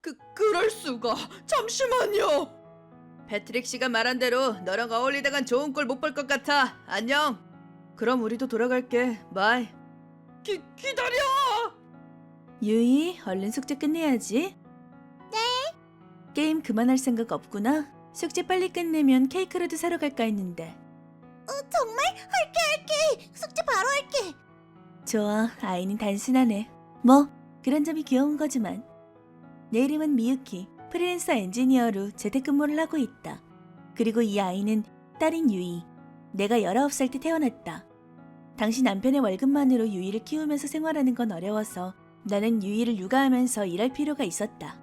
그럴 수가. 잠시만요. 패트릭 씨가 말한 대로 너랑 어울리다간 좋은 꼴 못 볼 것 같아. 안녕. 그럼 우리도 돌아갈게. 바이. 기다려! 유이, 얼른 숙제 끝내야지. 네. 게임 그만할 생각 없구나. 숙제 빨리 끝내면 케이크라도 사러 갈까 했는데. 정말? 할게. 숙제 바로 할게. 좋아, 아이는 단순하네. 뭐, 그런 점이 귀여운 거지만. 내 이름은 미유키, 프리랜서 엔지니어로 재택근무를 하고 있다. 그리고 이 아이는 딸인 유이. 내가 19살 때 태어났다. 당시 남편의 월급만으로 유이를 키우면서 생활하는 건 어려워서 나는 유이를 육아하면서 일할 필요가 있었다.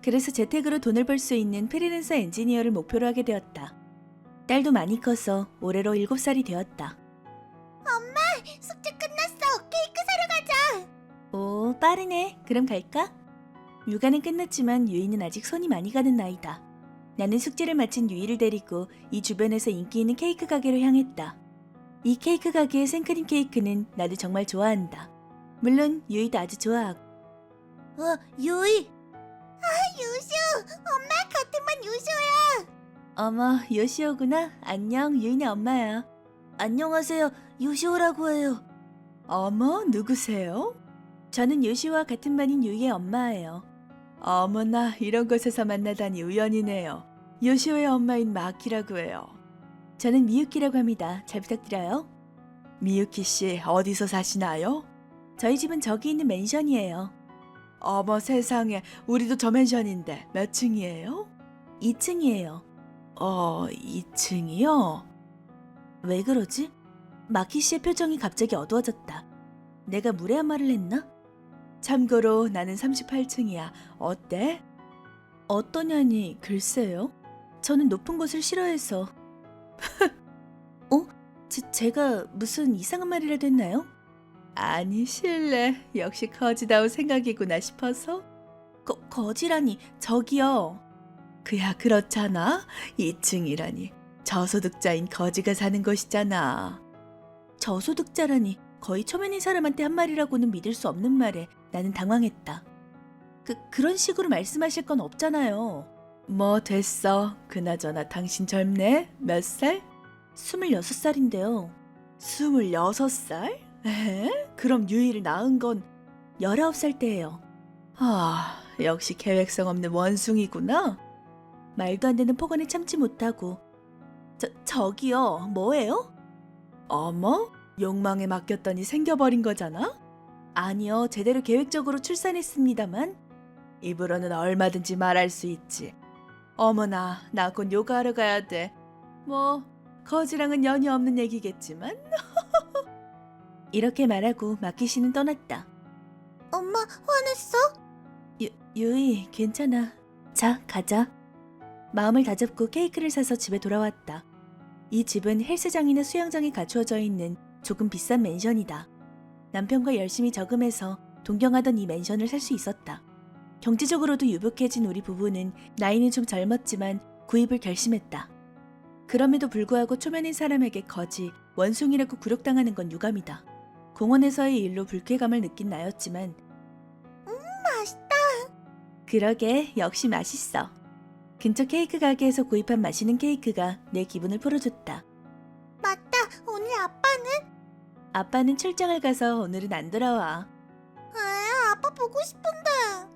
그래서 재택으로 돈을 벌 수 있는 프리랜서 엔지니어를 목표로 하게 되었다. 딸도 많이 커서 올해로 7살이 되었다. 숙제 끝났어. 케이크 사러 가자. 오, 빠르네. 그럼 갈까? 육아는 끝났지만 유이는 아직 손이 많이 가는 나이다. 나는 숙제를 마친 유이를 데리고 이 주변에서 인기 있는 케이크 가게로 향했다. 이 케이크 가게의 생크림 케이크는 나도 정말 좋아한다. 물론 유이도 아주 좋아하고. 유이. 유시오. 엄마 같은 반 유시오야. 어머, 요시오구나. 안녕, 유이네 엄마야. 안녕하세요. 유시오라고 해요. 어머, 누구세요? 저는 요시와 같은 반인 유이의 엄마예요. 어머나, 이런 곳에서 만나다니 우연이네요. 요시오의 엄마인 마키라고 해요. 저는 미유키라고 합니다. 잘 부탁드려요. 미유키 씨, 어디서 사시나요? 저희 집은 저기 있는 맨션이에요. 어머 세상에, 우리도 저 맨션인데 몇 층이에요? 2층이에요. 2층이요? 왜 그러지? 마키 씨의 표정이 갑자기 어두워졌다. 내가 무례한 말을 했나? 참고로 나는 38층이야. 어때? 어떠냐니, 글쎄요. 저는 높은 곳을 싫어해서. 제가 무슨 이상한 말이라도 했나요? 아니, 실례. 역시 거지다운 생각이구나 싶어서. 거지라니, 저기요. 그야 그렇잖아. 2층이라니. 저소득자인 거지가 사는 곳이잖아. 저소득자라니, 거의 초면인 사람한테 한 말이라고는 믿을 수 없는 말에 나는 당황했다. 그런 식으로 말씀하실 건 없잖아요. 뭐 됐어. 그나저나 당신 젊네? 몇 살? 26살인데요. 26살? 그럼 유이를 낳은 건 19살 때예요. 역시 계획성 없는 원숭이구나. 말도 안 되는 폭언에 참지 못하고. 저기요, 뭐예요? 어머? 욕망에 맡겼더니 생겨버린 거잖아? 아니요, 제대로 계획적으로 출산했습니다만. 입으로는 얼마든지 말할 수 있지. 어머나, 나 곧 요가하러 가야 돼. 뭐, 거지랑은 연이 없는 얘기겠지만. 이렇게 말하고 마키 씨는 떠났다. 엄마 화냈어? 유이, 괜찮아. 자, 가자. 마음을 다잡고 케이크를 사서 집에 돌아왔다. 이 집은 헬스장이나 수영장이 갖추어져 있는 조금 비싼 맨션이다. 남편과 열심히 저금해서 동경하던 이 맨션을 살 수 있었다. 경제적으로도 유복해진 우리 부부는 나이는 좀 젊었지만 구입을 결심했다. 그럼에도 불구하고 초면인 사람에게 거지, 원숭이라고 굴욕당하는 건 유감이다. 공원에서의 일로 불쾌감을 느낀 나였지만 맛있다. 그러게, 역시 맛있어. 근처 케이크 가게에서 구입한 맛있는 케이크가 내 기분을 풀어줬다. 맞다. 오늘 아빠는? 아빠는 출장을 가서 오늘은 안 돌아와. 아빠 보고 싶은데.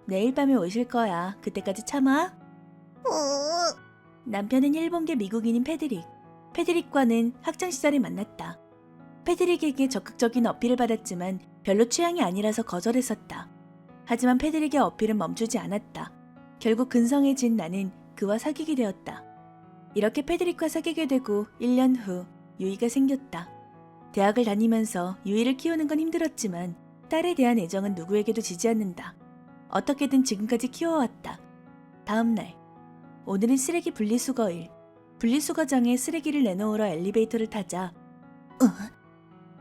내일 밤에 오실 거야. 그때까지 참아. 남편은 일본계 미국인인 패드릭. 패드릭과는 학창시절에 만났다. 패드릭에게 적극적인 어필을 받았지만 별로 취향이 아니라서 거절했었다. 하지만 패드릭의 어필은 멈추지 않았다. 결국 근성해진 나는 그와 사귀게 되었다. 이렇게 패드릭과 사귀게 되고 1년 후 유이가 생겼다. 대학을 다니면서 유이를 키우는 건 힘들었지만 딸에 대한 애정은 누구에게도 지지 않는다. 어떻게든 지금까지 키워왔다. 다음 날, 오늘은 쓰레기 분리수거일. 분리수거장에 쓰레기를 내놓으러 엘리베이터를 타자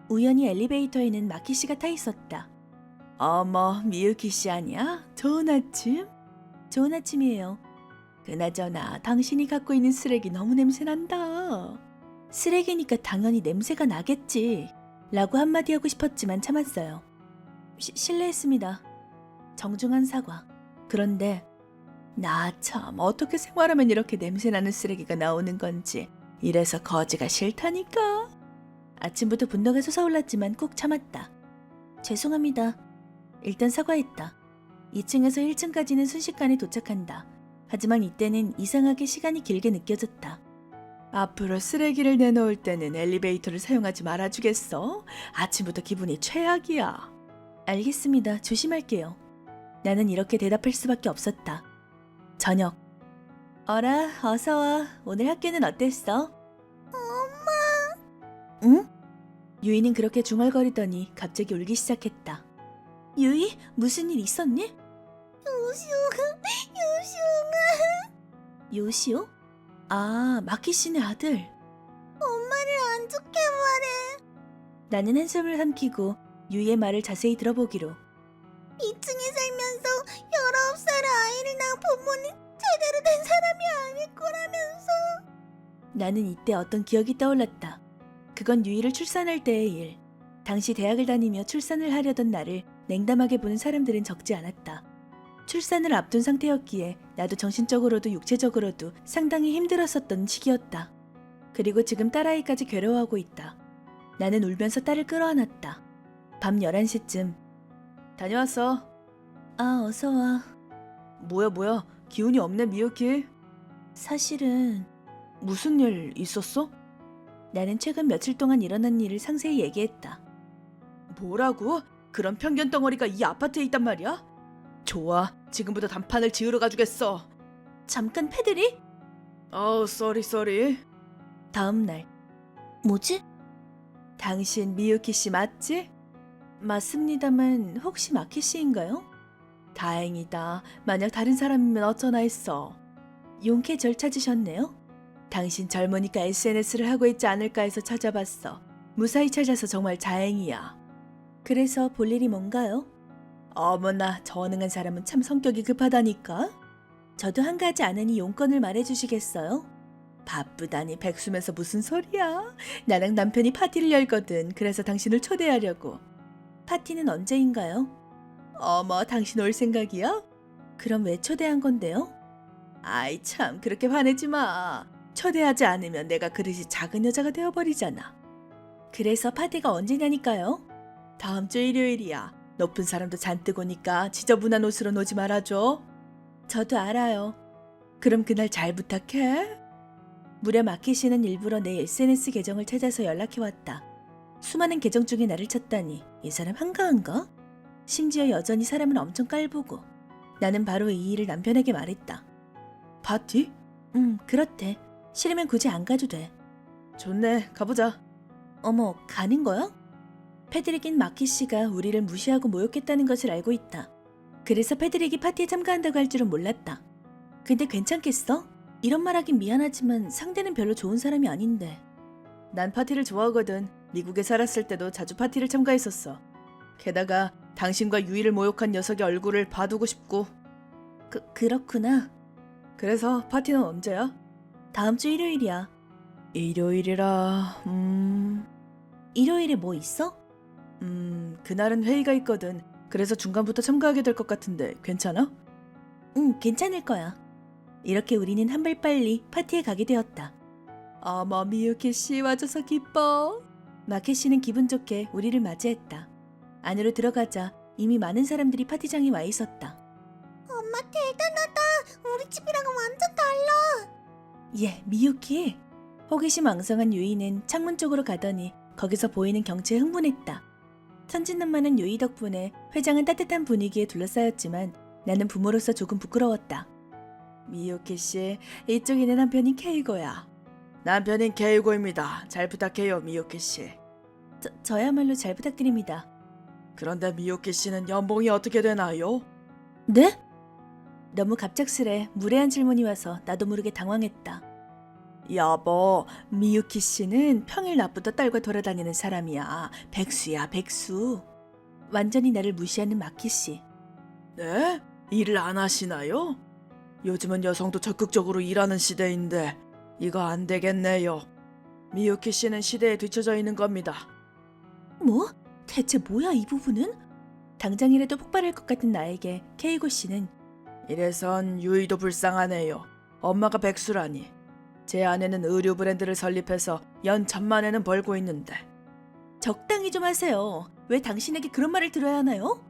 우연히 엘리베이터에는 마키 씨가 타 있었다. 어머, 미유키 씨 아니야? 좋은 아침? 좋은 아침이에요. 그나저나 당신이 갖고 있는 쓰레기 너무 냄새난다. 쓰레기니까 당연히 냄새가 나겠지. 라고 한마디 하고 싶었지만 참았어요. 실례했습니다. 정중한 사과. 그런데 나 참 어떻게 생활하면 이렇게 냄새나는 쓰레기가 나오는 건지 이래서 거지가 싫다니까. 아침부터 분노가 솟아올랐지만 꾹 참았다. 죄송합니다. 일단 사과했다. 2층에서 1층까지는 순식간에 도착한다. 하지만 이때는 이상하게 시간이 길게 느껴졌다. 앞으로 쓰레기를 내놓을 때는 엘리베이터를 사용하지 말아주겠어? 아침부터 기분이 최악이야. 알겠습니다. 조심할게요. 나는 이렇게 대답할 수밖에 없었다. 저녁. 어라, 어서와. 오늘 학교는 어땠어? 엄마, 응? 유이는 그렇게 중얼거리더니 갑자기 울기 시작했다. 유이, 무슨 일 있었니? 요시오가, 요시오가 요시오? 아, 마키 씨네 아들. 엄마를 안 좋게 말해. 나는 한숨을 삼키고 유이의 말을 자세히 들어보기로. 2층에 살면서 19살 아이를 낳은 부모는 제대로 된 사람이 아닐 거라면서. 나는 이때 어떤 기억이 떠올랐다. 그건 유이를 출산할 때의 일. 당시 대학을 다니며 출산을 하려던 나를 냉담하게 보는 사람들은 적지 않았다. 출산을 앞둔 상태였기에 나도 정신적으로도 육체적으로도 상당히 힘들었었던 시기였다. 그리고 지금 딸아이까지 괴로워하고 있다. 나는 울면서 딸을 끌어안았다. 밤 11시쯤. 다녀왔어. 아, 어서와. 뭐야. 기운이 없네, 미유키. 사실은... 무슨 일 있었어? 나는 최근 며칠 동안 일어난 일을 상세히 얘기했다. 뭐라고? 그런 편견 덩어리가 이 아파트에 있단 말이야? 좋아, 지금부터 단판을 지으러 가주겠어. 잠깐 패드리? 쏘리. 다음 날. 뭐지? 당신 미유키 씨 맞지? 맞습니다만 혹시 마키 씨인가요? 다행이다. 만약 다른 사람이면 어쩌나 했어. 용케 절 찾으셨네요? 당신 젊으니까 SNS를 하고 있지 않을까 해서 찾아봤어. 무사히 찾아서 정말 다행이야. 그래서 볼 일이 뭔가요? 어머나, 저능한 사람은 참 성격이 급하다니까. 저도 한 가지 아느니 용건을 말해주시겠어요? 바쁘다니 백수면서 무슨 소리야. 나랑 남편이 파티를 열거든. 그래서 당신을 초대하려고. 파티는 언제인가요? 어머, 당신 올 생각이야? 그럼 왜 초대한 건데요? 아이 참, 그렇게 화내지 마. 초대하지 않으면 내가 그릇이 작은 여자가 되어버리잖아. 그래서 파티가 언제냐니까요? 다음 주 일요일이야. 높은 사람도 잔뜩 오니까 지저분한 옷으로 오지 말아줘. 저도 알아요. 그럼 그날 잘 부탁해. 무려 마키 씨는 일부러 내 SNS 계정을 찾아서 연락해왔다. 수많은 계정 중에 나를 찾다니 이 사람 한가한가? 심지어 여전히 사람은 엄청 깔보고. 나는 바로 이 일을 남편에게 말했다. 파티? 그렇대. 싫으면 굳이 안 가도 돼. 좋네, 가보자. 어머, 가는 거야? 패드릭인 마키 씨가 우리를 무시하고 모욕했다는 것을 알고 있다. 그래서 패드릭이 파티에 참가한다고 할 줄은 몰랐다. 근데 괜찮겠어? 이런 말하긴 미안하지만 상대는 별로 좋은 사람이 아닌데. 난 파티를 좋아하거든. 미국에 살았을 때도 자주 파티를 참가했었어. 게다가 당신과 유이를 모욕한 녀석의 얼굴을 봐두고 싶고. 그렇구나. 그래서 파티는 언제야? 다음 주 일요일이야. 일요일이라... 일요일에 뭐 있어? 그날은 회의가 있거든. 그래서 중간부터 참가하게 될 것 같은데 괜찮아? 응, 괜찮을 거야. 이렇게 우리는 한발 빨리 파티에 가게 되었다. 어머, 미유키 씨 와줘서 기뻐. 마키 씨는 기분 좋게 우리를 맞이했다. 안으로 들어가자 이미 많은 사람들이 파티장에 와 있었다. 엄마 대단하다. 우리 집이랑은 완전 달라. 예, 미유키. 호기심 왕성한 유이는 창문 쪽으로 가더니 거기서 보이는 경치에 흥분했다. 천진난만한 유이 덕분에 회장은 따뜻한 분위기에 둘러싸였지만 나는 부모로서 조금 부끄러웠다. 미유키 씨, 이쪽에는 남편인 케이고야. 남편인 케이고입니다. 잘 부탁해요, 미유키 씨. 저야말로 잘 부탁드립니다. 그런데 미유키 씨는 연봉이 어떻게 되나요? 네? 너무 갑작스레 무례한 질문이 와서 나도 모르게 당황했다. 여보, 미유키 씨는 평일 낮부터 딸과 돌아다니는 사람이야. 백수야, 백수. 완전히 나를 무시하는 마키 씨. 네? 일을 안 하시나요? 요즘은 여성도 적극적으로 일하는 시대인데 이거 안 되겠네요. 미유키 씨는 시대에 뒤처져 있는 겁니다. 뭐? 대체 뭐야 이 부분은? 당장이라도 폭발할 것 같은 나에게 케이고 씨는 이래선 유이도 불쌍하네요. 엄마가 백수라니. 제 아내는 의류 브랜드를 설립해서 연 1,000만 원은 벌고 있는데. 적당히 좀 하세요. 왜 당신에게 그런 말을 들어야 하나요?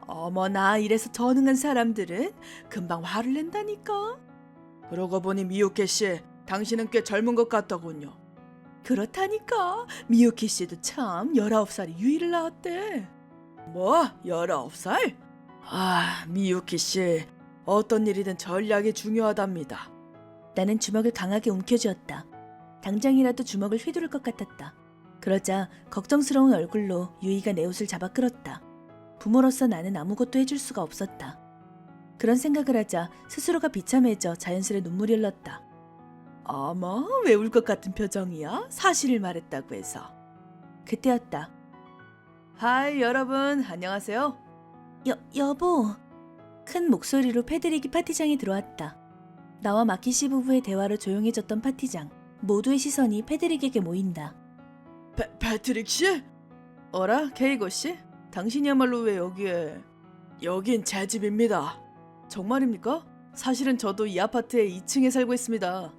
어머나, 이래서 전능한 사람들은 금방 화를 낸다니까. 그러고 보니 미유케 씨, 당신은 꽤 젊은 것 같더군요. 그렇다니까. 미유키 씨도 참 19살에 유이를 낳았대. 뭐? 19살? 아, 미유키 씨, 어떤 일이든 전략이 중요하답니다. 나는 주먹을 강하게 움켜쥐었다. 당장이라도 주먹을 휘두를 것 같았다. 그러자 걱정스러운 얼굴로 유이가 내 옷을 잡아 끌었다. 부모로서 나는 아무것도 해줄 수가 없었다. 그런 생각을 하자 스스로가 비참해져 자연스레 눈물이 흘렀다. 어머, 왜 울 것 같은 표정이야? 사실을 말했다고 해서. 그때였다. 하이, 여러분, 안녕하세요. 여보. 큰 목소리로 패드릭이 파티장에 들어왔다. 나와 마키씨 부부의 대화로 조용해졌던 파티장. 모두의 시선이 패드릭에게 모인다. 패트릭 씨? 어라, 케이고 씨? 당신이야말로 왜 여기에? 여긴 제 집입니다. 정말입니까? 사실은 저도 이 아파트의 2층에 살고 있습니다.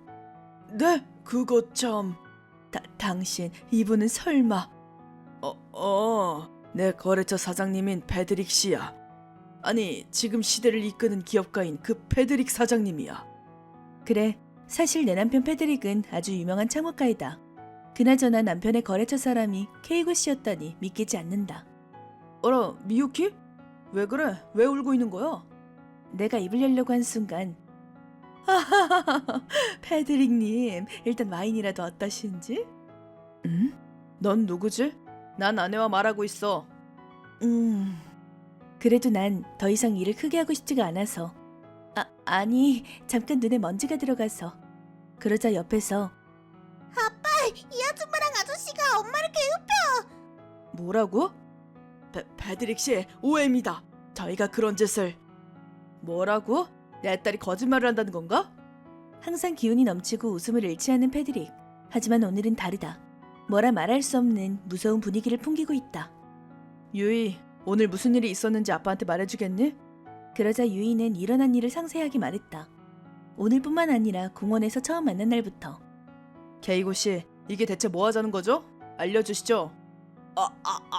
네? 그거 참... 당신, 이분은 설마... 내 거래처 사장님인 패드릭 씨야. 아니, 지금 시대를 이끄는 기업가인 그 패드릭 사장님이야. 그래, 사실 내 남편 패드릭은 아주 유명한 창업가이다. 그나저나 남편의 거래처 사람이 케이고 씨였다니 믿기지 않는다. 어라, 미유키? 왜 그래? 왜 울고 있는 거야? 내가 입을 열려고 한 순간 하하하하, 패드릭님, 일단 와인이라도 어떠신지? 응? 넌 누구지? 난 아내와 말하고 있어. 그래도 난 더 이상 일을 크게 하고 싶지가 않아서. 아니, 잠깐 눈에 먼지가 들어가서. 그러자 옆에서 아빠, 이 아줌마랑 아저씨가 엄마를 괴롭혀. 뭐라고? 패드릭 씨, 오해입니다. 저희가 그런 짓을... 뭐라고? 내 딸이 거짓말을 한다는 건가? 항상 기운이 넘치고 웃음을 잃지 않는 패드릭. 하지만 오늘은 다르다. 뭐라 말할 수 없는 무서운 분위기를 풍기고 있다. 유이, 오늘 무슨 일이 있었는지 아빠한테 말해주겠니? 그러자 유이는 일어난 일을 상세하게 말했다. 오늘뿐만 아니라 공원에서 처음 만난 날부터. 케이고 씨, 이게 대체 뭐 하자는 거죠? 알려주시죠.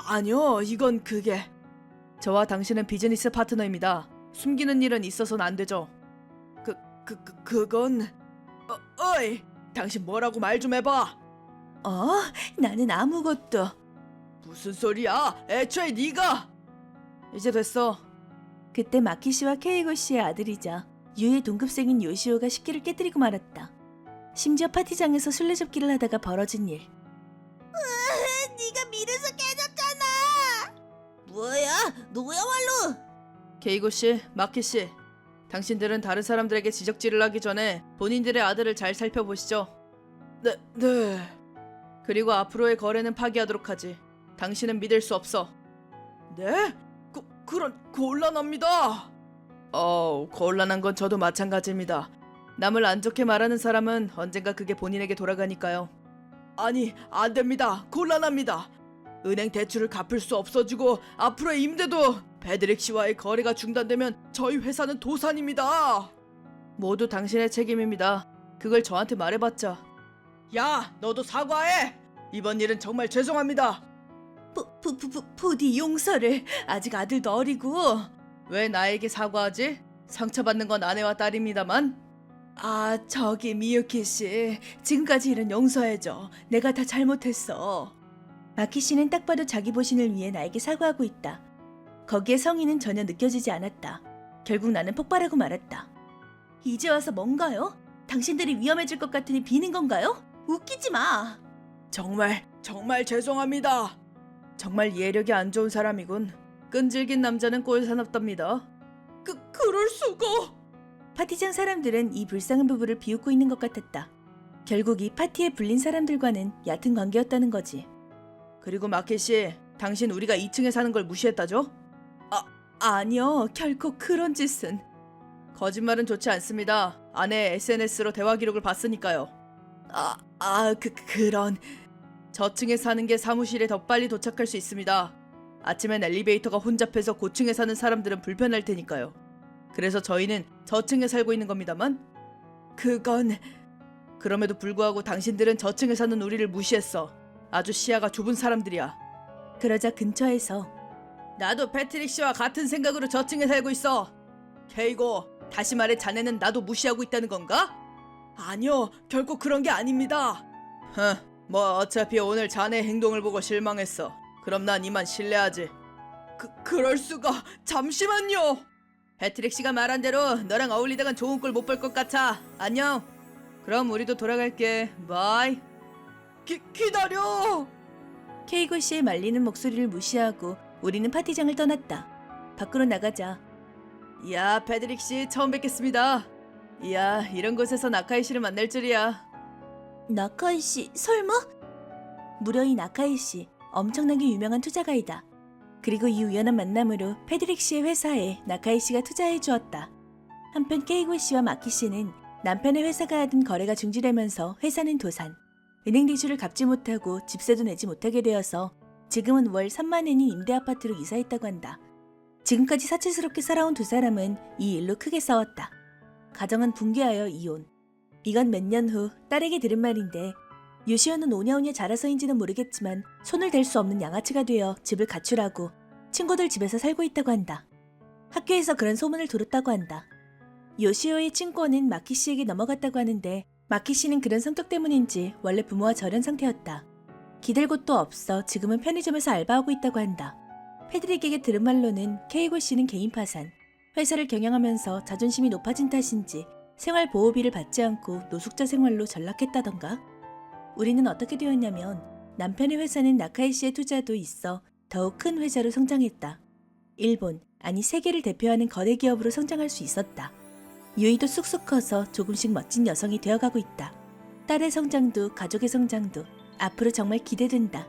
아니요, 이건 그게... 저와 당신은 비즈니스 파트너입니다. 숨기는 일은 있어서는 안 되죠. 그건... 어이! 당신 뭐라고 말 좀 해봐! 나는 아무것도... 무슨 소리야? 애초에 네가... 이제 됐어. 그때 마키 씨와 케이고 씨의 아들이자 유의 동급생인 요시오가 식기를 깨뜨리고 말았다. 심지어 파티장에서 술래잡기를 하다가 벌어진 일. 네가 밀어서 깨졌잖아. 뭐야? 너야말로. 케이고 씨, 마키 씨, 당신들은 다른 사람들에게 지적질을 하기 전에 본인들의 아들을 잘 살펴보시죠. 네. 그리고 앞으로의 거래는 파기하도록 하지. 당신은 믿을 수 없어. 네? 그런 곤란합니다. 곤란한 건 저도 마찬가지입니다. 남을 안 좋게 말하는 사람은 언젠가 그게 본인에게 돌아가니까요. 아니, 안 됩니다. 곤란합니다. 은행 대출을 갚을 수 없어지고 앞으로의 임대도 패드릭 씨와의 거래가 중단되면 저희 회사는 도산입니다. 모두 당신의 책임입니다. 그걸 저한테 말해봤자. 야, 너도 사과해. 이번 일은 정말 죄송합니다. 부디 용서를. 아직 아들도 어리고. 왜 나에게 사과하지? 상처받는 건 아내와 딸입니다만. 저기 미유키 씨, 지금까지 일은 용서해줘. 내가 다 잘못했어. 마키 씨는 딱 봐도 자기 보신을 위해 나에게 사과하고 있다. 거기에 성의는 전혀 느껴지지 않았다. 결국 나는 폭발하고 말았다. 이제 와서 뭔가요? 당신들이 위험해질 것 같으니 비는 건가요? 웃기지 마. 정말 죄송합니다. 정말 이해력이 안 좋은 사람이군. 끈질긴 남자는 꼴사납답니다. 그럴 수가. 파티장 사람들은 이 불쌍한 부부를 비웃고 있는 것 같았다. 결국 이 파티에 불린 사람들과는 얕은 관계였다는 거지. 그리고 마켓 씨, 당신 우리가 2층에 사는 걸 무시했다죠? 아니요, 결코 그런 짓은. 거짓말은 좋지 않습니다. 아내의 SNS로 대화 기록을 봤으니까요. 그런... 저층에 사는 게 사무실에 더 빨리 도착할 수 있습니다. 아침엔 엘리베이터가 혼잡해서 고층에 사는 사람들은 불편할 테니까요. 그래서 저희는 저층에 살고 있는 겁니다만. 그건... 그럼에도 불구하고 당신들은 저층에 사는 우리를 무시했어. 아주 시야가 좁은 사람들이야. 그러자 근처에서 나도 패트릭 씨와 같은 생각으로 저층에 살고 있어. 케이고, 다시 말해 자네는 나도 무시하고 있다는 건가? 아니요, 결코 그런 게 아닙니다. 뭐 어차피 오늘 자네의 행동을 보고 실망했어. 그럼 난 이만 실례하지. 그럴 수가. 잠시만요. 패트릭 씨가 말한 대로 너랑 어울리다간 좋은 꼴 못 볼 것 같아. 안녕. 그럼 우리도 돌아갈게. 바이. 기다려. 케이고 씨의 말리는 목소리를 무시하고 우리는 파티장을 떠났다. 밖으로 나가자. 이야, 패트릭 씨 처음 뵙겠습니다. 이야, 이런 곳에서 나카이 씨를 만날 줄이야. 나카이 씨, 설마? 무려 이 나카이 씨, 엄청나게 유명한 투자가이다. 그리고 이 우연한 만남으로 패드릭 씨의 회사에 나카이 씨가 투자해 주었다. 한편 케이고 씨와 마키 씨는 남편의 회사가 하던 거래가 중지되면서 회사는 도산. 은행 대출을 갚지 못하고 집세도 내지 못하게 되어서 지금은 월 3만 엔인 임대 아파트로 이사했다고 한다. 지금까지 사치스럽게 살아온 두 사람은 이 일로 크게 싸웠다. 가정은 붕괴하여 이혼. 이건 몇 년 후 딸에게 들은 말인데 요시오는 오냐오냐 자라서인지는 모르겠지만 손을 댈 수 없는 양아치가 되어 집을 가출하고 친구들 집에서 살고 있다고 한다. 학교에서 그런 소문을 들었다고 한다. 요시오의 친권은 마키 씨에게 넘어갔다고 하는데 마키 씨는 그런 성격 때문인지 원래 부모와 절연 상태였다. 기댈 곳도 없어 지금은 편의점에서 알바하고 있다고 한다. 패드릭에게 들은 말로는 케이고 씨는 개인 파산, 회사를 경영하면서 자존심이 높아진 탓인지 생활보호비를 받지 않고 노숙자 생활로 전락했다던가. 우리는 어떻게 되었냐면 남편의 회사는 나카이 씨의 투자도 있어 더욱 큰 회사로 성장했다. 일본, 아니 세계를 대표하는 거대 기업으로 성장할 수 있었다. 유이도 쑥쑥 커서 조금씩 멋진 여성이 되어가고 있다. 딸의 성장도 가족의 성장도 앞으로 정말 기대된다.